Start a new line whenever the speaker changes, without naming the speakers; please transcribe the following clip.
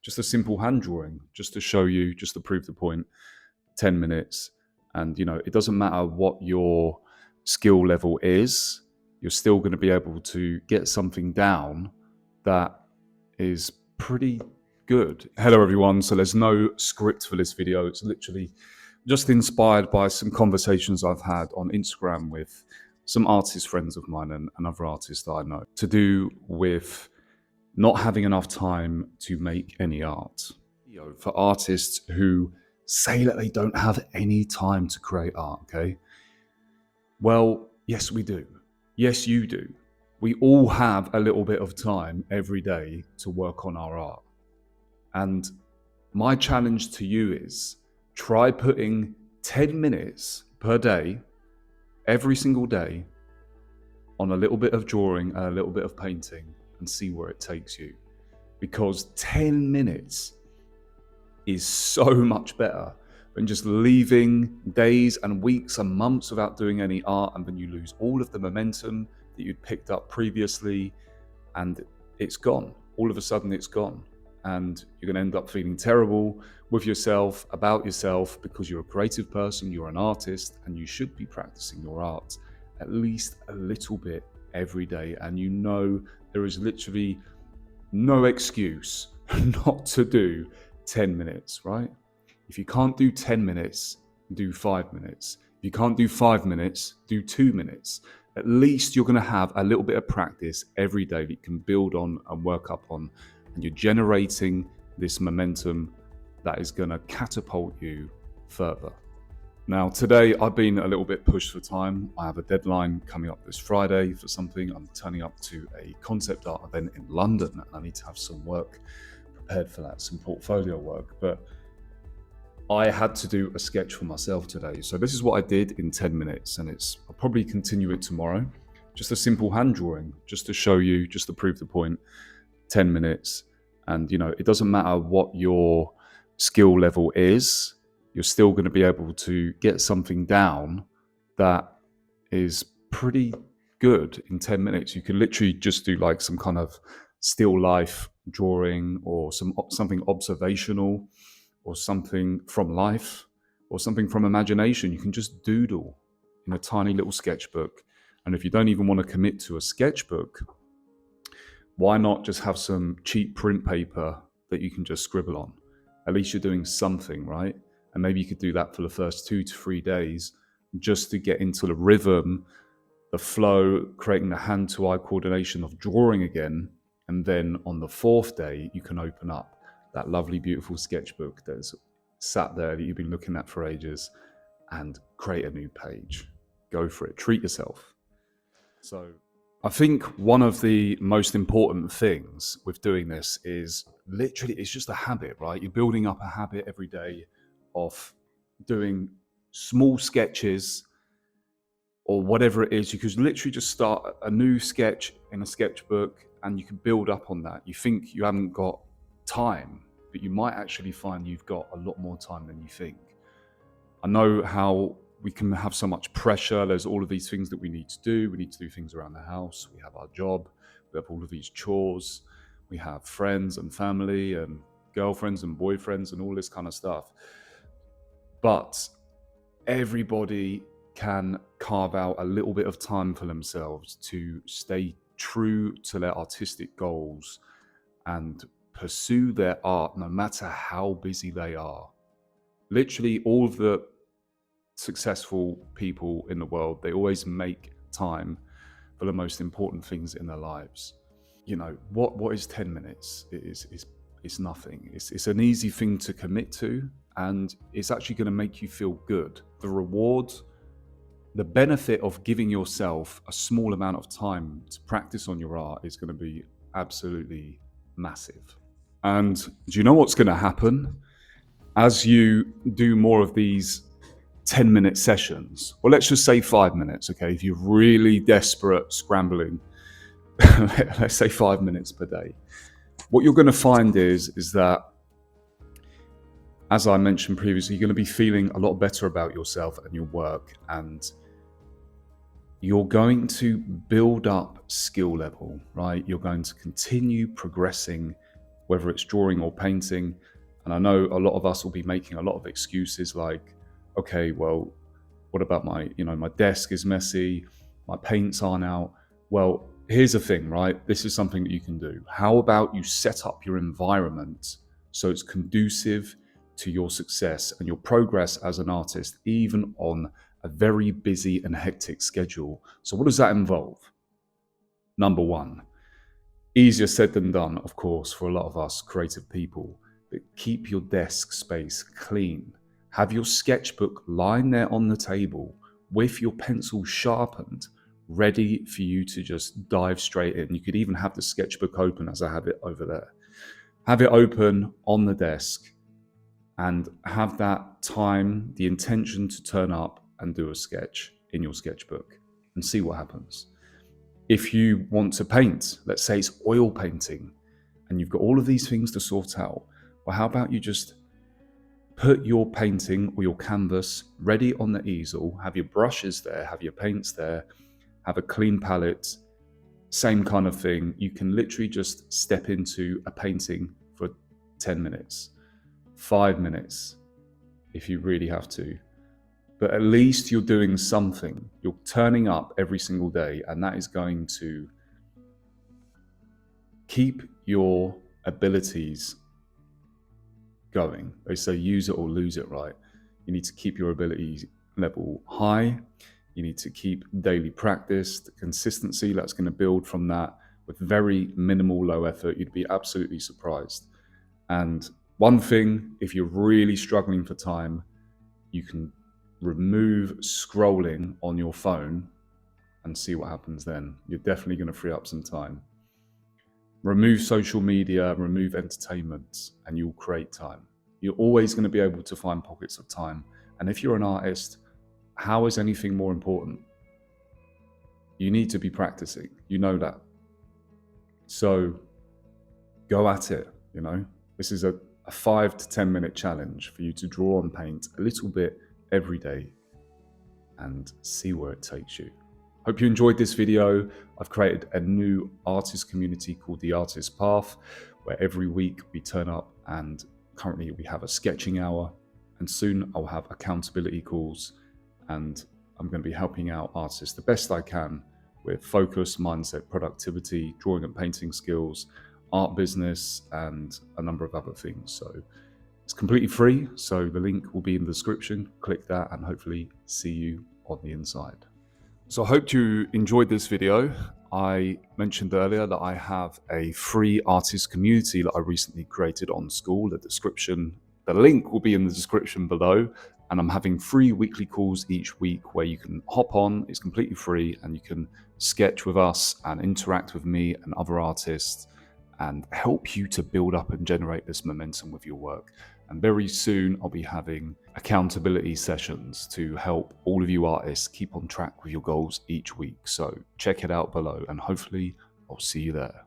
just a simple hand drawing, just to show you, just to prove the point, 10 minutes. And, it doesn't matter what your skill level is, you're still going to be able to get something down that is pretty good. Hello, everyone. So there's no script for this video. It's literally just inspired by some conversations I've had on Instagram with some artist friends of mine and other artists that I know, to do with not having enough time to make any art. For artists who say that they don't have any time to create art, okay? Well, yes, we do. Yes, you do. We all have a little bit of time every day to work on our art. And my challenge to you is try putting 10 minutes per day, every single day, on a little bit of drawing and a little bit of painting and see where it takes you. Because 10 minutes is so much better than just leaving days and weeks and months without doing any art, and then you lose all of the momentum that you'd picked up previously and it's gone. All of a sudden it's gone. And you're going to end up feeling terrible with yourself, about yourself, because you're a creative person, you're an artist, and you should be practicing your art at least a little bit every day. And there is literally no excuse not to do 10 minutes, right? If you can't do 10 minutes, do 5 minutes. If you can't do 5 minutes, do 2 minutes. At least you're going to have a little bit of practice every day that you can build on and work up on. And you're generating this momentum that is going to catapult you further. Now, today I've been a little bit pushed for time. I have a deadline coming up this Friday for something. I'm turning up to a concept art event in London, and I need to have some work prepared for that, some portfolio work. But I had to do a sketch for myself today. So this is what I did in 10 minutes, and I'll probably continue it tomorrow. Just a simple hand drawing, just to show you, just to prove the point, 10 minutes. And, it doesn't matter what your skill level is, you're still going to be able to get something down that is pretty good in 10 minutes. You can literally just do like some kind of still life drawing, or something observational, or something from life, or something from imagination. You can just doodle in a tiny little sketchbook. And if you don't even want to commit to a sketchbook, why not just have some cheap print paper that you can just scribble on? At least you're doing something, right? And maybe you could do that for the first 2 to 3 days, just to get into the rhythm, the flow, creating the hand-to-eye coordination of drawing again. And then on the 4th day, you can open up that lovely, beautiful sketchbook that's sat there that you've been looking at for ages, and create a new page. Go for it. Treat yourself. So I think one of the most important things with doing this is literally, it's just a habit, right? You're building up a habit every day of doing small sketches or whatever it is. You could literally just start a new sketch in a sketchbook and you can build up on that. You think you haven't got time, but you might actually find you've got a lot more time than you think. I know how we can have so much pressure. There's all of these things that we need to do. We need to do things around the house. We have our job. We have all of these chores. We have friends and family and girlfriends and boyfriends and all this kind of stuff. But everybody can carve out a little bit of time for themselves to stay true to their artistic goals and pursue their art no matter how busy they are. Literally all of the successful people in the world, they always make time for the most important things in their lives. What is 10 minutes? It's nothing. It's an easy thing to commit to, and it's actually going to make you feel good. The reward, the benefit of giving yourself a small amount of time to practice on your art is going to be absolutely massive. And do you know what's going to happen? As you do more of these 10-minute sessions, or let's just say 5 minutes, okay? If you're really desperate, scrambling, let's say 5 minutes per day. What you're going to find is that, as I mentioned previously, you're going to be feeling a lot better about yourself and your work, and you're going to build up skill level, right? You're going to continue progressing whether it's drawing or painting. And I know a lot of us will be making a lot of excuses like, okay, well, what about my desk is messy, my paints aren't out. Well, here's the thing, right? This is something that you can do. How about you set up your environment so it's conducive to your success and your progress as an artist, even on a very busy and hectic schedule. So what does that involve? Number one, easier said than done, of course, for a lot of us creative people, but keep your desk space clean. Have your sketchbook lying there on the table with your pencil sharpened, ready for you to just dive straight in. You could even have the sketchbook open as I have it over there. Have it open on the desk and have that time, the intention to turn up and do a sketch in your sketchbook and see what happens. If you want to paint, let's say it's oil painting, and you've got all of these things to sort out, well, how about you just put your painting or your canvas ready on the easel, have your brushes there, have your paints there, have a clean palette, same kind of thing. You can literally just step into a painting for 10 minutes, 5 minutes, if you really have to. But at least you're doing something. You're turning up every single day, and that is going to keep your abilities going. They say use it or lose it, right? You need to keep your ability level high. You need to keep daily practice, the consistency that's going to build from that with very minimal low effort. You'd be absolutely surprised. And one thing, if you're really struggling for time, you can remove scrolling on your phone and see what happens then. You're definitely going to free up some time. Remove social media, remove entertainment, and you'll create time. You're always going to be able to find pockets of time. And if you're an artist, how is anything more important? You need to be practicing. You know that. So go at it, This is a 5 to 10 minute challenge for you to draw and paint a little bit every day and see where it takes you. Hope you enjoyed this video. I've created a new artist community called The Artist Path, where every week we turn up, and currently we have a sketching hour, and soon I'll have accountability calls, and I'm going to be helping out artists the best I can with focus, mindset, productivity, drawing and painting skills, art business, and a number of other things. So it's completely free, so the link will be in the description. Click that and hopefully see you on the inside. So I hope you enjoyed this video. I mentioned earlier that I have a free artist community that I recently created on School. The link will be in the description below, and I'm having free weekly calls each week where you can hop on. It's completely free, and you can sketch with us and interact with me and other artists and help you to build up and generate this momentum with your work. And very soon I'll be having accountability sessions to help all of you artists keep on track with your goals each week. So check it out below, and hopefully I'll see you there.